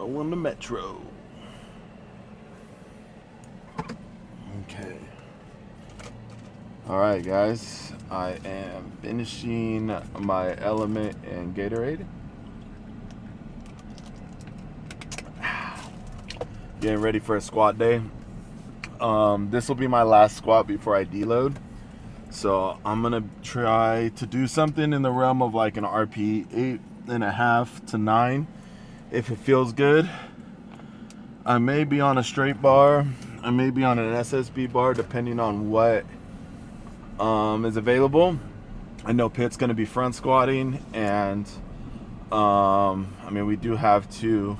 Metro on the Metro. Okay. Alright, guys. I am finishing my Element and Gatorade. Getting ready for a squat day. This will be my last squat before I deload. So I'm going to try to do something in the realm of like an RP 8.5 to 9. If it feels good, I may be on a straight bar. I may be on an SSB bar depending on what is available. I know Pitt's going to be front squatting, and I mean, we do have 2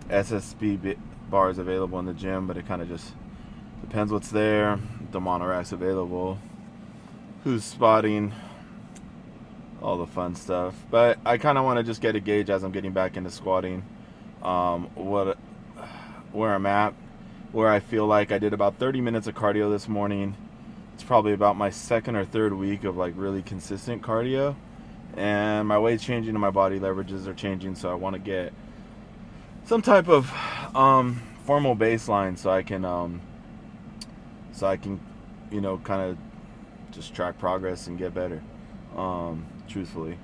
SSB bars available in the gym, but it kind of just depends what's there, the monorack's available, who's spotting, all the fun stuff. But I kind of want to just get a gauge as I'm getting back into squatting, where I'm at, where I feel like I did about 30 minutes of cardio this morning. It's probably about my 2nd or 3rd week of like really consistent cardio, and my weight's changing and my body leverages are changing, so I want to get some type of formal baseline so I can kind of just track progress and get better, truthfully.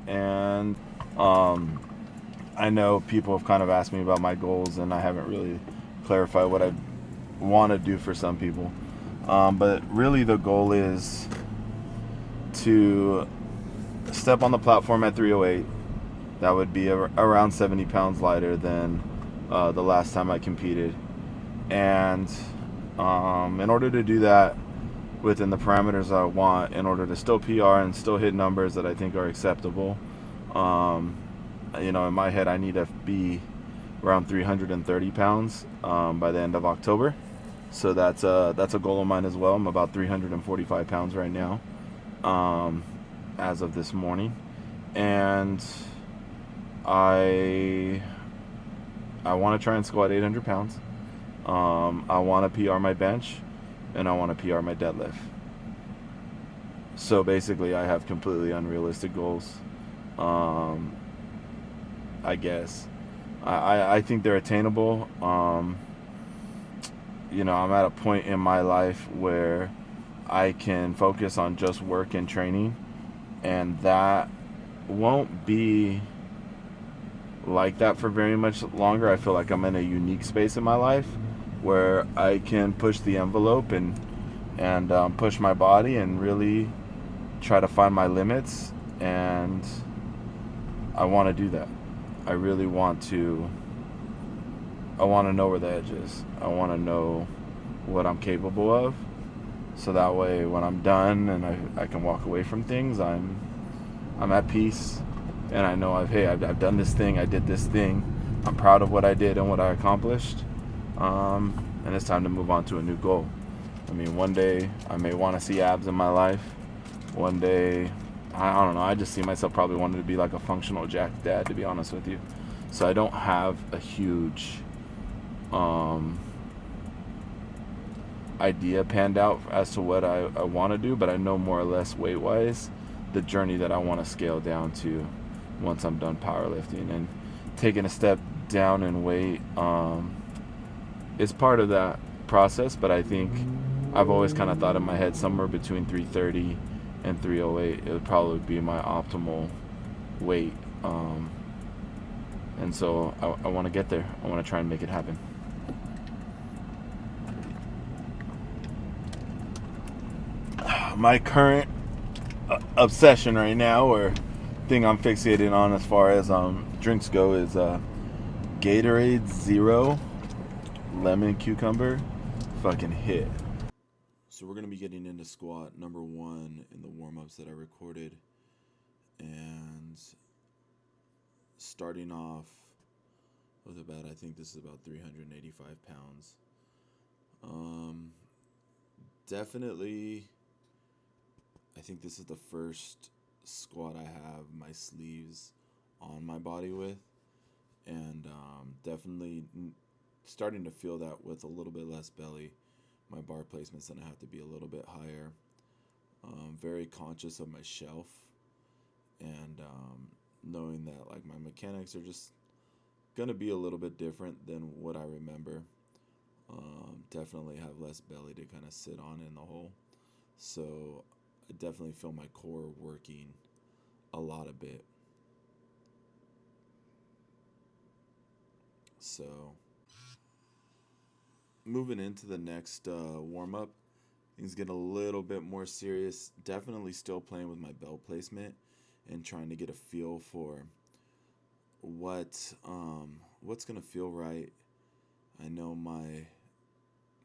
And I know people have kind of asked me about my goals, and I haven't really clarified what I want to do for some people. But really the goal is to step on the platform at 308. That would be around 70 pounds lighter than the last time I competed. And in order to do that within the parameters I want, in order to still PR and still hit numbers that I think are acceptable, in my head I need to be around 330 pounds by the end of October. So that's a goal of mine as well. I'm about 345 pounds right now, as of this morning, and I want to try and squat 800 pounds. I want to PR my bench, and I want to PR my deadlift. So basically, I have completely unrealistic goals. I guess I think they're attainable. I'm at a point in my life where I can focus on just work and training, and that won't be like that for very much longer. I feel like I'm in a unique space in my life where I can push the envelope and push my body and really try to find my limits, and I want to do that. I really want to. I want to know where the edge is. I want to know what I'm capable of, so that way when I'm done and I can walk away from things, I'm at peace, and I know I've done this thing, I did this thing, I'm proud of what I did and what I accomplished, and it's time to move on to a new goal. I mean, one day I may want to see abs in my life. One day, I don't know, I just see myself probably wanting to be like a functional jack dad, to be honest with you. So I don't have a huge idea panned out as to what I want to do, but I know more or less weight wise the journey that I want to scale down to once I'm done powerlifting. And taking a step down in weight is part of that process, but I think I've always kind of thought in my head somewhere between 330 and 308 it would probably be my optimal weight, and so I want to get there. I want to try and make it happen. My current obsession right now, or thing I'm fixated on as far as drinks go, is Gatorade Zero Lemon Cucumber. Fucking hit. So we're going to be getting into squat number 1 in the warm-ups that I recorded, and starting off with I think this is about 385 pounds. Definitely, I think this is the first squat I have my sleeves on my body with, and definitely starting to feel that with a little bit less belly. My bar placement's gonna have to be a little bit higher. Very conscious of my shelf, and knowing that like my mechanics are just gonna be a little bit different than what I remember. Definitely have less belly to kind of sit on in the hole. So I definitely feel my core working a lot a bit. So moving into the next warm up, things get a little bit more serious. Definitely still playing with my belt placement and trying to get a feel for what's gonna feel right. I know my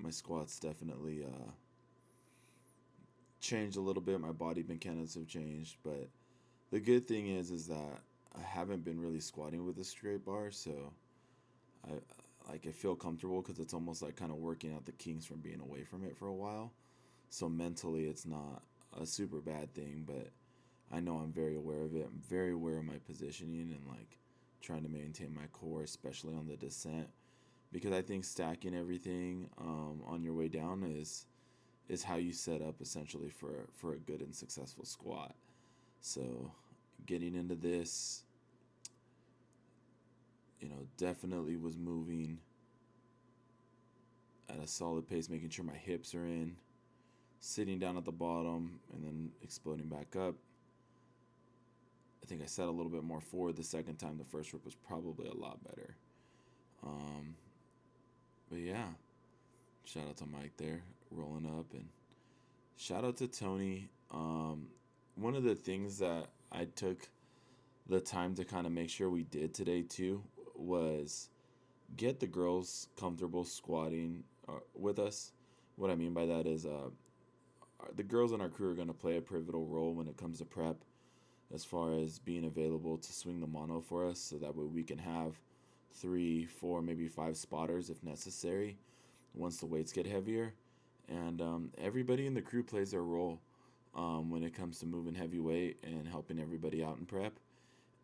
squats definitely changed a little bit. My body mechanics have changed, but the good thing is that I haven't been really squatting with a straight bar, so I I feel comfortable because it's almost like kind of working out the kinks from being away from it for a while. So mentally, it's not a super bad thing, but I know I'm very aware of it. I'm very aware of my positioning and like trying to maintain my core, especially on the descent, because I think stacking everything on your way down is how you set up essentially for a good and successful squat. So getting into this, definitely was moving at a solid pace, making sure my hips are in, sitting down at the bottom, and then exploding back up. I think I sat a little bit more forward the second time. The first rip was probably a lot better. Um, but yeah, shout out to Mike there, rolling up, and shout out to Tony. One of the things that I took the time to kind of make sure we did today too was get the girls comfortable squatting with us. What I mean by that is the girls in our crew are going to play a pivotal role when it comes to prep, as far as being available to swing the mono for us, so that way we can have 3, 4, maybe 5 spotters if necessary once the weights get heavier. And everybody in the crew plays their role when it comes to moving heavy weight and helping everybody out in prep.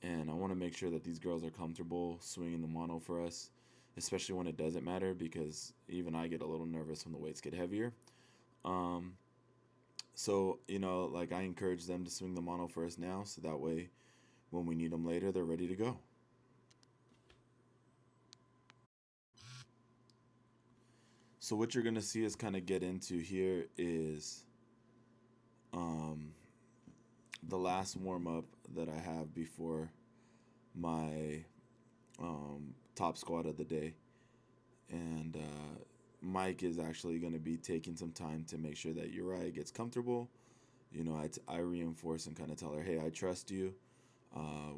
And I want to make sure that these girls are comfortable swinging the mono for us, especially when it doesn't matter, because even I get a little nervous when the weights get heavier. So, like I encourage them to swing the mono for us now, so that way when we need them later, they're ready to go. So what you're going to see us kind of get into here is the last warm-up that I have before my top squat of the day. And Mike is actually going to be taking some time to make sure that Uriah gets comfortable. I reinforce and kind of tell her, hey, I trust you.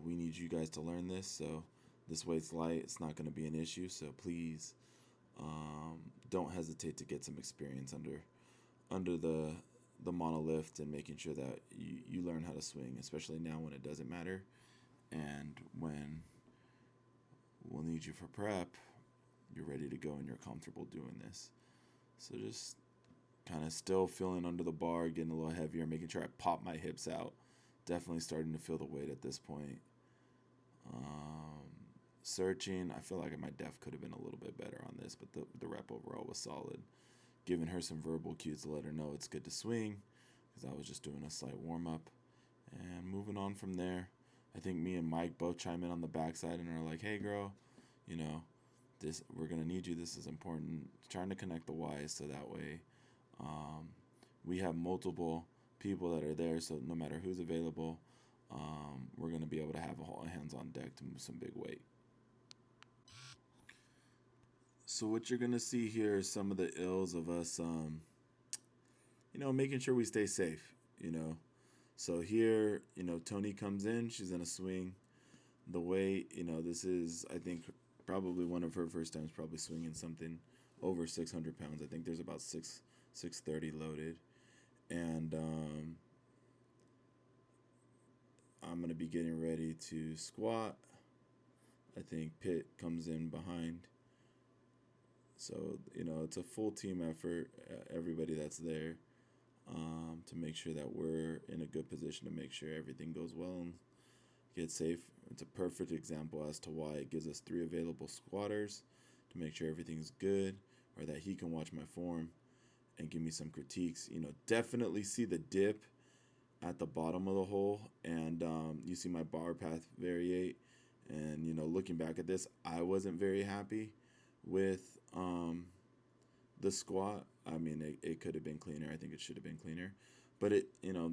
We need you guys to learn this. So this weight's light. It's not going to be an issue. So please don't hesitate to get some experience under the monolift and making sure that you learn how to swing, especially now when it doesn't matter and when we'll need you for prep. You're ready to go and you're comfortable doing this. So just kind of still feeling under the bar, getting a little heavier, making sure I pop my hips out. Definitely starting to feel the weight at this point. Searching, I feel like my def could have been a little bit better on this, but the rep overall was solid. Giving her some verbal cues to let her know it's good to swing, because I was just doing a slight warm-up. And moving on from there, I think me and Mike both chime in on the backside and are like, hey, girl, this we're going to need you. This is important. Trying to connect the whys so that way we have multiple people that are there, so no matter who's available, we're going to be able to have all hands on deck to move some big weight. So what you're going to see here is some of the ills of us, making sure we stay safe, So here, Tony comes in. She's going to swing the weight. This is, I think, probably one of her first times probably swinging something over 600 pounds. I think there's about 630 loaded. And I'm going to be getting ready to squat. I think Pitt comes in behind. So, it's a full team effort, everybody that's there, to make sure that we're in a good position to make sure everything goes well and get safe. It's a perfect example as to why it gives us 3 available squatters to make sure everything's good, or that he can watch my form and give me some critiques. Definitely see the dip at the bottom of the hole, and you see my bar path variate, And, looking back at this, I wasn't very happy with the squat. I mean, it could have been cleaner. I think it should have been cleaner. But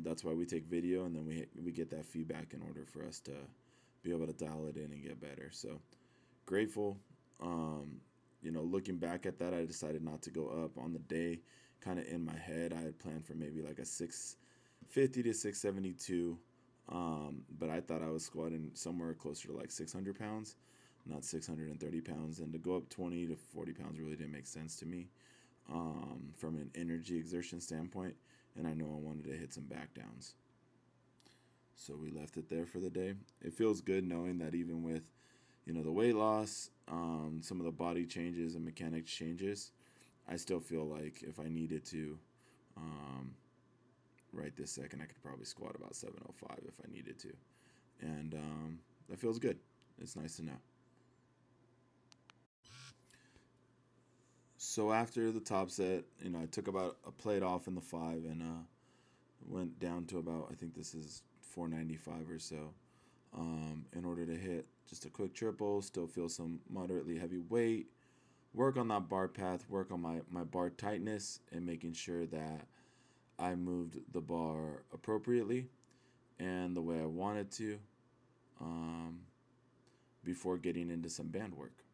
that's why we take video, and then we get that feedback in order for us to be able to dial it in and get better. So grateful. Looking back at that, I decided not to go up on the day. Kind of in my head, I had planned for maybe like a 650 to 672. But I thought I was squatting somewhere closer to like 600 pounds, not 630 pounds. And to go up 20 to 40 pounds really didn't make sense to me from an energy exertion standpoint. And I know I wanted to hit some back downs. So we left it there for the day. It feels good knowing that even with, the weight loss, some of the body changes and mechanics changes, I still feel like if I needed to, right this second, I could probably squat about 705 if I needed to. And that feels good. It's nice to know. So after the top set, I took about a plate off in the 5 and went down to about, I think this is 495 or so, in order to hit just a quick triple, still feel some moderately heavy weight, work on that bar path, work on my bar tightness, and making sure that I moved the bar appropriately and the way I wanted to before getting into some band work.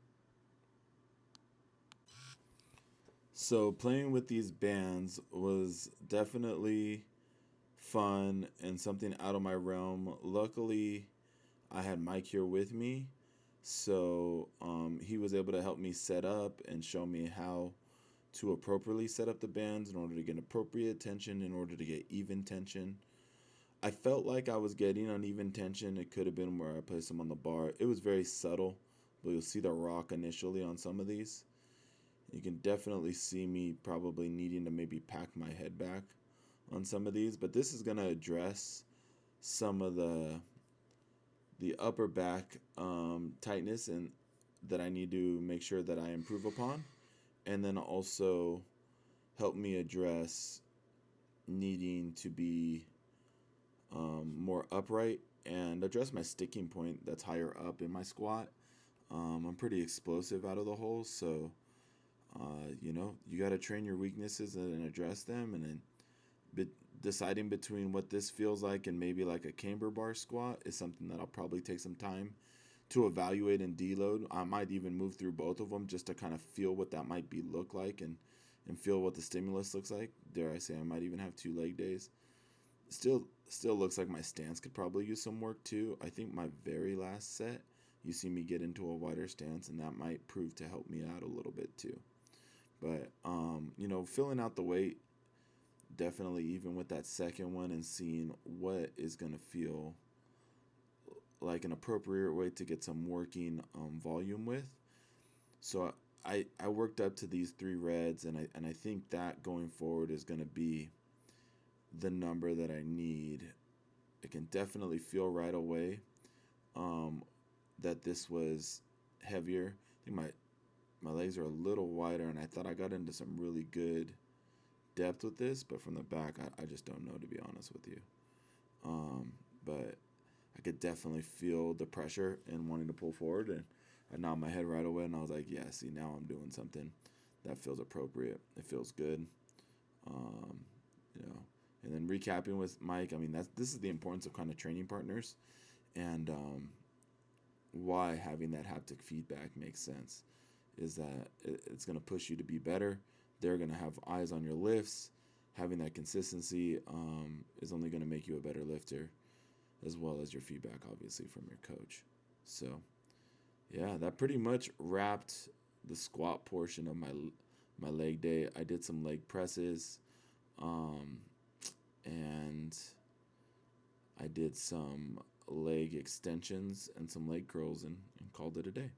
So playing with these bands was definitely fun and something out of my realm. Luckily, I had Mike here with me, so he was able to help me set up and show me how to appropriately set up the bands in order to get appropriate tension, in order to get even tension. I felt like I was getting uneven tension. It could have been where I placed them on the bar. It was very subtle, but you'll see the rock initially on some of these. You can definitely see me probably needing to maybe pack my head back on some of these, but this is going to address some of the upper back tightness and that I need to make sure that I improve upon, and then also help me address needing to be more upright and address my sticking point that's higher up in my squat. I'm pretty explosive out of the hole, so you got to train your weaknesses and address them, and then deciding between what this feels like and maybe like a camber bar squat is something that I'll probably take some time to evaluate and deload. I might even move through both of them just to kind of feel what that might look like and feel what the stimulus looks like. Dare I say I might even have 2 leg days. Still looks like my stance could probably use some work too. I think my very last set, you see me get into a wider stance, and that might prove to help me out a little bit too. But filling out the weight, definitely even with that second one, and seeing what is going to feel like an appropriate way to get some working volume with. So I worked up to these 3 reds, and I think that going forward is going to be the number that I need. I can definitely feel right away that this was heavier. I think my legs are a little wider, and I thought I got into some really good depth with this, but from the back, I just don't know, to be honest with you. But I could definitely feel the pressure and wanting to pull forward, and I nodded my head right away, and I was like, yeah, see, now I'm doing something that feels appropriate. It feels good. And then recapping with Mike, I mean, this is the importance of kind of training partners, and why having that haptic feedback makes sense is that it's going to push you to be better. They're going to have eyes on your lifts. Having that consistency is only going to make you a better lifter, as well as your feedback, obviously, from your coach. So, yeah, that pretty much wrapped the squat portion of my leg day. I did some leg presses, and I did some leg extensions and some leg curls, and called it a day.